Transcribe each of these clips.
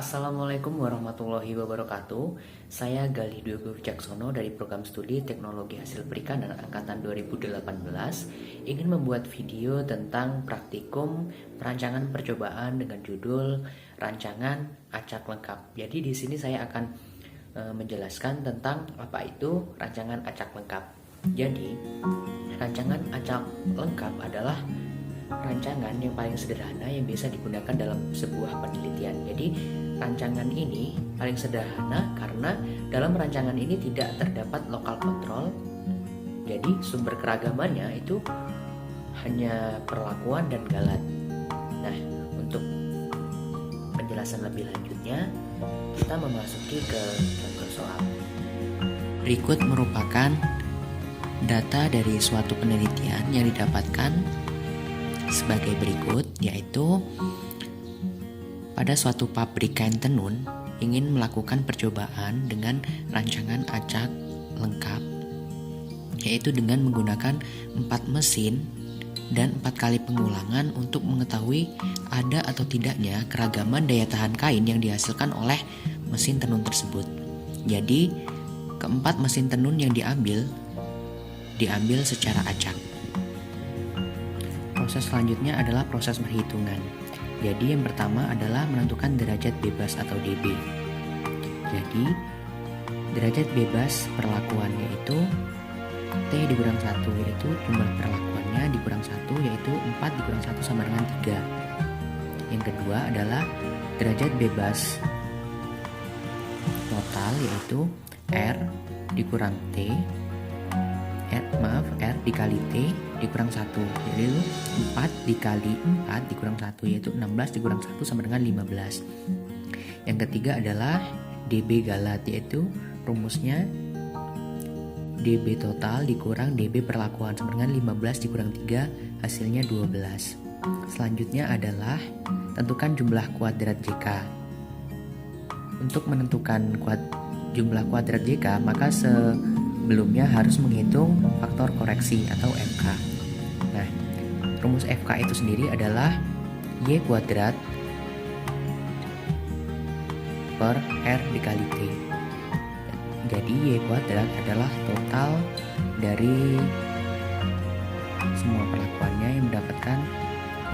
Assalamualaikum warahmatullahi wabarakatuh. Saya Galih Dwi Wicaksono dari Program Studi Teknologi Hasil Perikanan Angkatan 2018 ingin membuat video tentang praktikum perancangan percobaan dengan judul Rancangan Acak Lengkap. Jadi di sini saya akan menjelaskan tentang apa itu rancangan acak lengkap. Jadi, rancangan acak lengkap adalah rancangan yang paling sederhana yang bisa digunakan dalam sebuah penelitian. Jadi rancangan ini paling sederhana karena dalam rancangan ini tidak terdapat lokal kontrol. Jadi sumber keragamannya itu hanya perlakuan dan galat. Nah, untuk penjelasan lebih lanjutnya, kita memasuki ke contoh soal. Berikut merupakan data dari suatu penelitian yang didapatkan sebagai berikut, yaitu pada suatu pabrik kain tenun ingin melakukan percobaan dengan rancangan acak lengkap, yaitu dengan menggunakan 4 mesin dan 4 kali pengulangan untuk mengetahui ada atau tidaknya keragaman daya tahan kain yang dihasilkan oleh mesin tenun tersebut. Jadi keempat mesin tenun yang diambil secara acak. Proses selanjutnya adalah proses perhitungan. Jadi yang pertama adalah menentukan derajat bebas atau DB. Jadi derajat bebas perlakuannya itu T dikurang 1, yaitu jumlah perlakuannya dikurang 1, yaitu 4 dikurang 1 sama dengan 3. Yang kedua adalah derajat bebas total, yaitu R dikurang T, R dikali T dikurang 1, jadi 4 dikali 4 dikurang 1, yaitu 16 dikurang 1 sama dengan 15. Yang ketiga adalah DB galat, yaitu rumusnya DB total dikurang DB perlakuan sama dengan 15 dikurang 3, hasilnya 12. Selanjutnya adalah tentukan jumlah kuadrat JK. Untuk menentukan jumlah kuadrat JK, maka sebelumnya harus menghitung faktor koreksi atau FK. Nah, rumus FK itu sendiri adalah Y kuadrat per R dikali T. Jadi Y kuadrat adalah total dari semua perlakuannya yang mendapatkan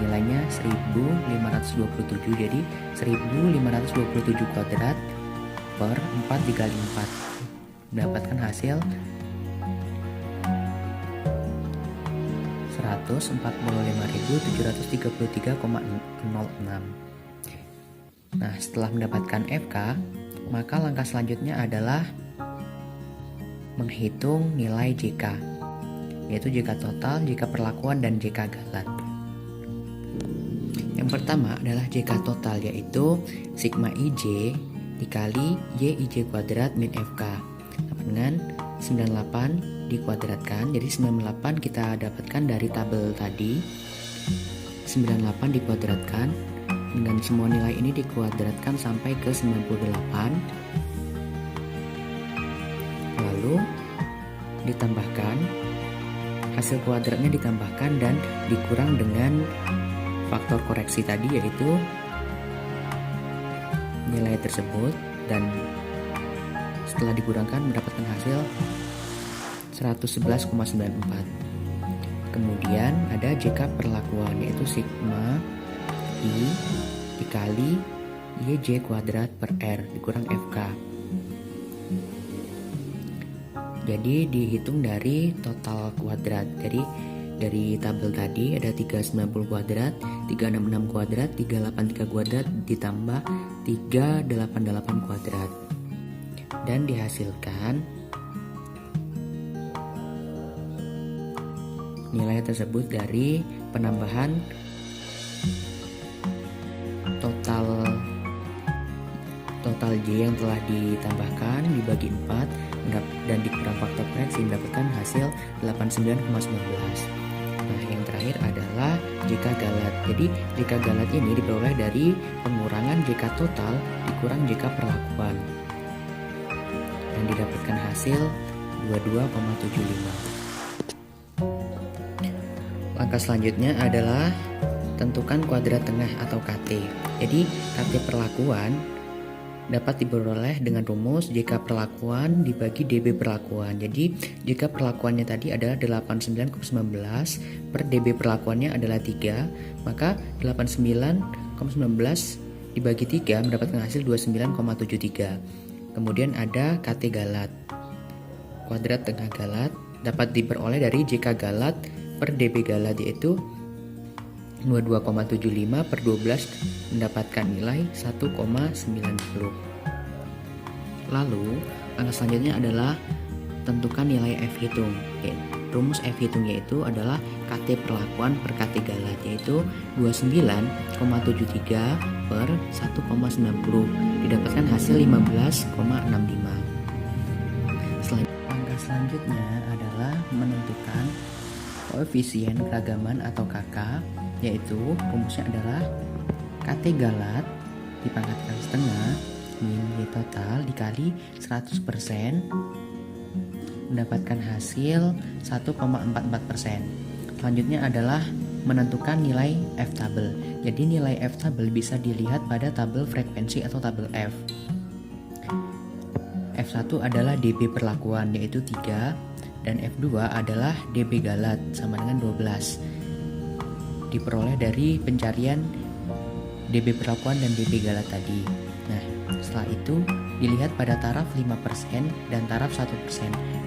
nilainya 1527. Jadi 1527 kuadrat per 4 dikali 4 mendapatkan hasil 145.733,06. Nah, setelah mendapatkan FK, maka langkah selanjutnya adalah menghitung nilai JK, yaitu JK total, JK perlakuan, dan JK galat. Yang pertama adalah JK total, yaitu sigma IJ dikali YIJ kuadrat min FK dengan 98 dikuadratkan. Jadi 98 kita dapatkan dari tabel tadi. 98 dikuadratkan dengan semua nilai ini dikuadratkan sampai ke 98. Lalu ditambahkan, hasil kuadratnya ditambahkan dan dikurang dengan faktor koreksi tadi, yaitu nilai tersebut, dan setelah dikurangkan mendapatkan hasil 111,94. Kemudian ada JK perlakuan, yaitu sigma I dikali YJ kuadrat per R dikurang FK. Jadi dihitung dari total kuadrat. Jadi dari tabel tadi ada 390 kuadrat, 366 kuadrat, 383 kuadrat ditambah 388 kuadrat. Dan dihasilkan nilai tersebut dari penambahan total J yang telah ditambahkan dibagi 4 dan dikurang faktor koreksi mendapatkan hasil 89,19. Nah, yang terakhir adalah JK galat. Jadi JK galat ini diperoleh dari pengurangan JK total dikurang JK perlakuan dan didapatkan hasil 22,75. Langkah selanjutnya adalah tentukan kuadrat tengah atau KT. Jadi KT perlakuan dapat diperoleh dengan rumus JK perlakuan dibagi DB perlakuan. Jadi JK perlakuannya tadi adalah 89,19 per DB perlakuannya adalah 3, maka 89,19 dibagi 3 mendapatkan hasil 29,73. Kemudian ada KT galat. Kuadrat tengah galat dapat diperoleh dari JK galat per DB galat, yaitu 22,75 per 12 mendapatkan nilai 1,90. Lalu angka selanjutnya adalah tentukan nilai F hitung. Rumus F hitung yaitu adalah KT perlakuan per KT galat, yaitu 29,73 per 1,90 didapatkan hasil 15,65. Angka selanjutnya adalah menentukan koefisien keragaman atau KK, yaitu rumusnya adalah KT galat dipangkatkan setengah min total dikali 100% mendapatkan hasil 1,44%. Selanjutnya adalah menentukan nilai F tabel. Jadi nilai F tabel bisa dilihat pada tabel frekuensi atau tabel F. F1 adalah DB perlakuan, yaitu 3, dan F2 adalah DB galat sama dengan 12. Diperoleh dari pencarian DB perlakuan dan DB galat tadi. Nah, setelah itu dilihat pada taraf 5% dan taraf 1%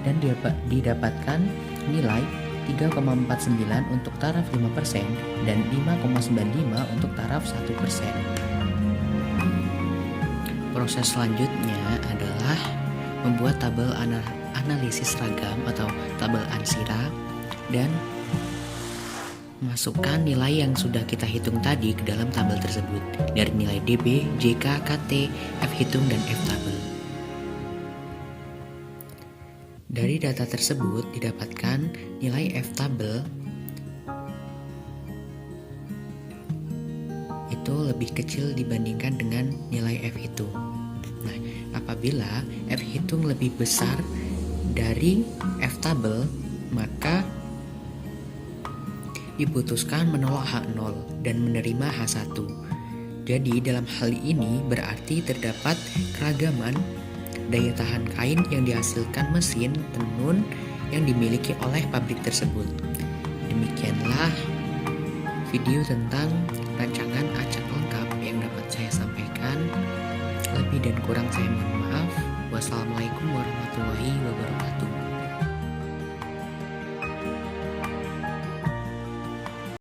dan didapatkan nilai 3,49 untuk taraf 5% dan 5,95 untuk taraf 1%. Proses selanjutnya adalah membuat tabel analisis ragam atau tabel ansira dan masukkan nilai yang sudah kita hitung tadi ke dalam tabel tersebut dari nilai DB, JK, KT, F hitung, dan F tabel. Dari data tersebut didapatkan nilai F tabel itu lebih kecil dibandingkan dengan nilai F hitung. Nah, apabila F hitung lebih besar dari F tabel, maka diputuskan menolak H0 dan menerima H1. Jadi dalam hal ini berarti terdapat keragaman daya tahan kain yang dihasilkan mesin tenun yang dimiliki oleh pabrik tersebut. Demikianlah video tentang rancangan acak lengkap yang dapat saya sampaikan. Lebih dan kurang saya mohon maaf. Wassalamualaikum warahmatullahi wabarakatuh.